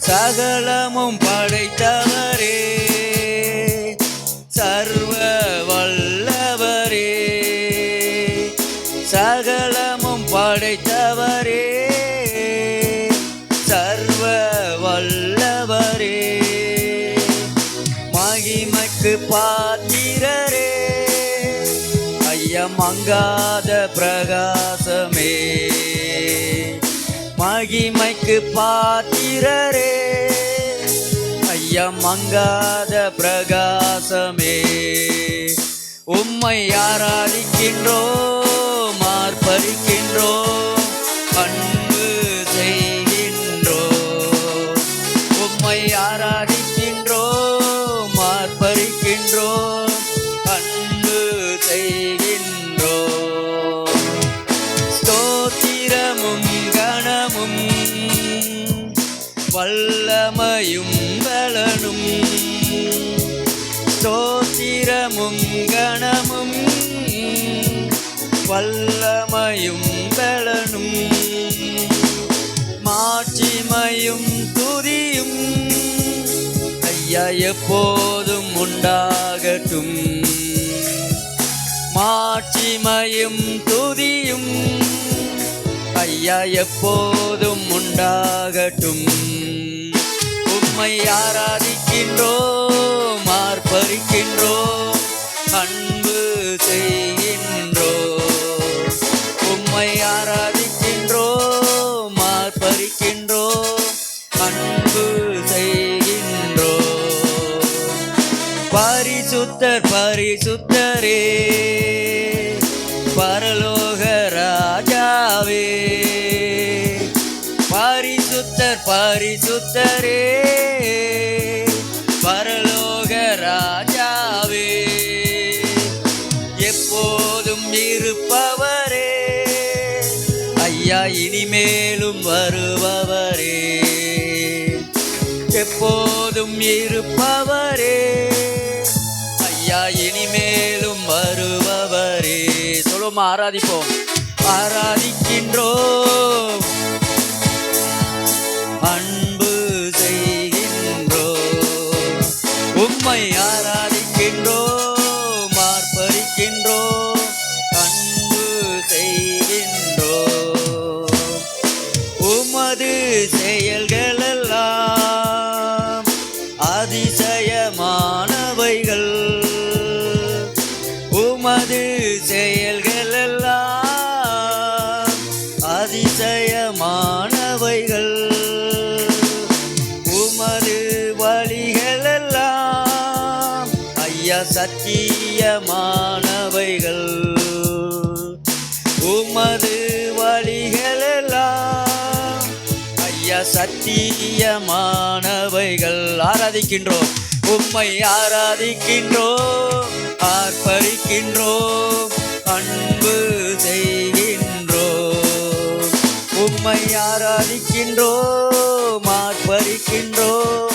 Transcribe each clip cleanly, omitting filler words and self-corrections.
சகலமும் படைத்தவரே, சர்வ வல்லவரே, சகலமும் படைத்தவரே, சர்வ வல்லவரே, மகிமைக்கு பாத்திரரே, ஐயமங்காத பிரகாசமே, மகிமைக்கு பாத்திரரே, ஐயமங்காத பிரகாசமே, உம்மை ஆராதிக்கின்றோம், ஆர்ப்பரிக்கின்றோம், அன்பு செய்கின்றோம், உம்மை ஆராதிக்கின்றோம், ஆர்ப்பரிக்கின்றோம், அன்பு செய்கின்றோம். ஸ்தோத்திரமும் கணமும் வல்லமையும் பலனும், ஸ்தோத்திரமும் கணமும் வல்லமையும் பலனும், மாட்சிமையும் துதியும் ஐயா எப்போதும் உண்டாகட்டும், மாட்சிமையும் துதியும் ஐயா எப்போதும் உண்டாகட்டும். உம்மை ஆராதிக்கின்றோம், ஆர்ப்பரிக்கின்றோம், அன்பு செய்கின்றோம், உம்மை ஆராதிக்கின்றோம், ஆர்ப்பரிக்கின்றோம், அன்பு செய்கின்றோம். பரிசுத்தர் பரிசுத்தரே, பரலோக ராஜாவே, பரிசுத்தர் பரிசுத்தரே, பரலோக ராஜாவே, எப்போதும் இருப்பவரே, ஐயா இனிமேலும் வருபவரே, எப்போதும் இருப்பவரே, ஐயா இனிமேலும் வருபவரே. சொல்லுமா, ஆராதிப்போம், ஆராதிக்கின்றோம், அன்பு செய்கின்றோம், உம்மை ஆராதிக்கின்றோம், ஆர்ப்பரிக்கின்றோம், அன்பு செய்கின்றோம். உமது செயல்களெல்லாம் அதிசயமானவைகள், உமது செயல்களெல்லாம் அதிசயமானவைகள், உமது வழிகளெல்லாம் ஐயா சத்தியமானவைகள், உமது வழிகளெல்லாம் ஐயா சத்தியமானவைகள். ஆராதிக்கின்றோம், உம்மை ஆராதிக்கின்றோம், ஆர்ப்பரிக்கின்றோம், அன்பு செய்கின்றோம், உம்மை ஆராதிக்கின்றோம், ஆர்ப்பரிக்கின்றோம்,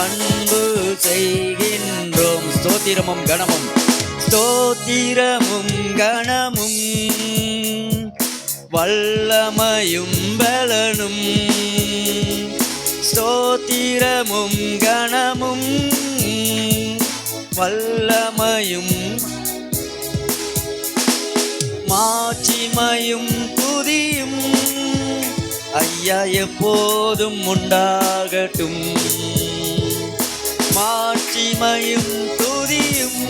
அன்பு செய்கின்றோம். ஸ்தோத்திரமும் கணமும், ஸ்தோத்திரமும் கணமும் வல்லமையும் பலனும், ஸ்தோத்திரமும் கணமும் வல்லமையும் மாட்சிமையும் துதியும் ஐயா எப்போதும் உண்டாகட்டும், மாட்சிமையும் துதியும்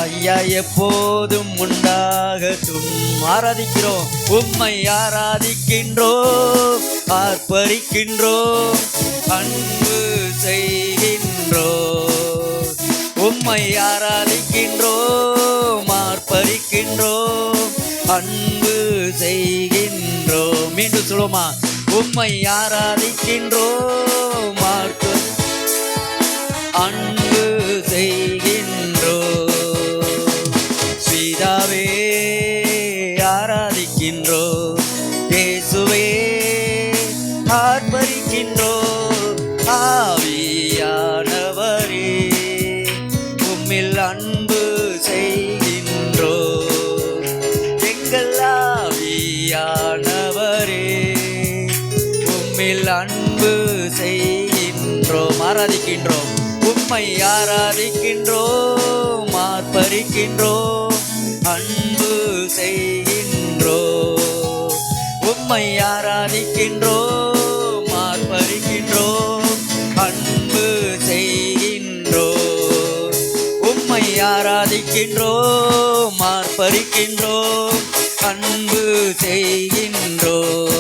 ஐயா எப்போதும் உண்டாகட்டும். ஆராதிக்கிறோம், உம்மை ஆராதிக்கின்றோம், ஆர்ப்பரிக்கின்றோம், அன்பு செய்கின்றோம், உம்மை ஆராதிக்கின்றோம், ஆர்ப்பரிக்கின்றோம், அன்பு செய்கின்றோம். மீண்டும் சொல்லுமா, உம்மை ஆராதிக்கின்றோம், அன்பு செய்கின்றோம். பிதாவே ஆராதிக்கின்றோம், இயேசுவே ஆர்ப்பரிக்கின்றோம், ஆவியானவரே உம்மில் அன்பு செய்கின்றோம், எங்கள் ஆவியானவரே உம்மில் அன்பு செய்கின்றோம், ஆராதிக்கின்றோம். உம்மை ஆராதிக்கின்றோம், ஆர்ப்பரிக்கின்றோம், அன்பு செய்கின்றோம். உம்மை ஆராதிக்கின்றோம், ஆர்ப்பரிக்கின்றோம், அன்பு செய்கின்றோம். உம்மை ஆராதிக்கின்றோம், ஆர்ப்பரிக்கின்றோம், அன்பு செய்கின்றோம்.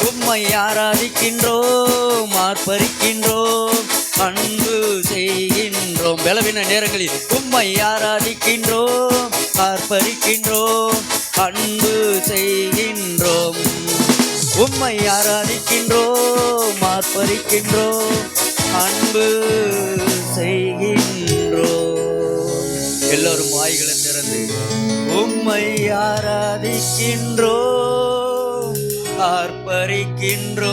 உம்மை ஆராதிக்கின்றோம், ஆர்ப்பரிக்கின்றோம், அன்பு செய்கின்றோம். பலவீன நேரங்களில் உம்மை ஆராதிக்கின்றோம், ஆர்ப்பரிக்கின்றோம், அன்பு செய்கின்றோம். உம்மை ஆராதிக்கின்றோம், ஆர்ப்பரிக்கின்றோம், அன்பு செய்கின்றோம். எல்லோரும் வாய்களை திறந்து உம்மை ஆராதிக்கின்றோம், ஆர்ப்பரிக்கின்றோம்,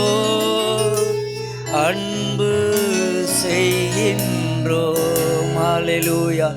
அன்பு செய்கின்றோம். ஹல்லேலூயா.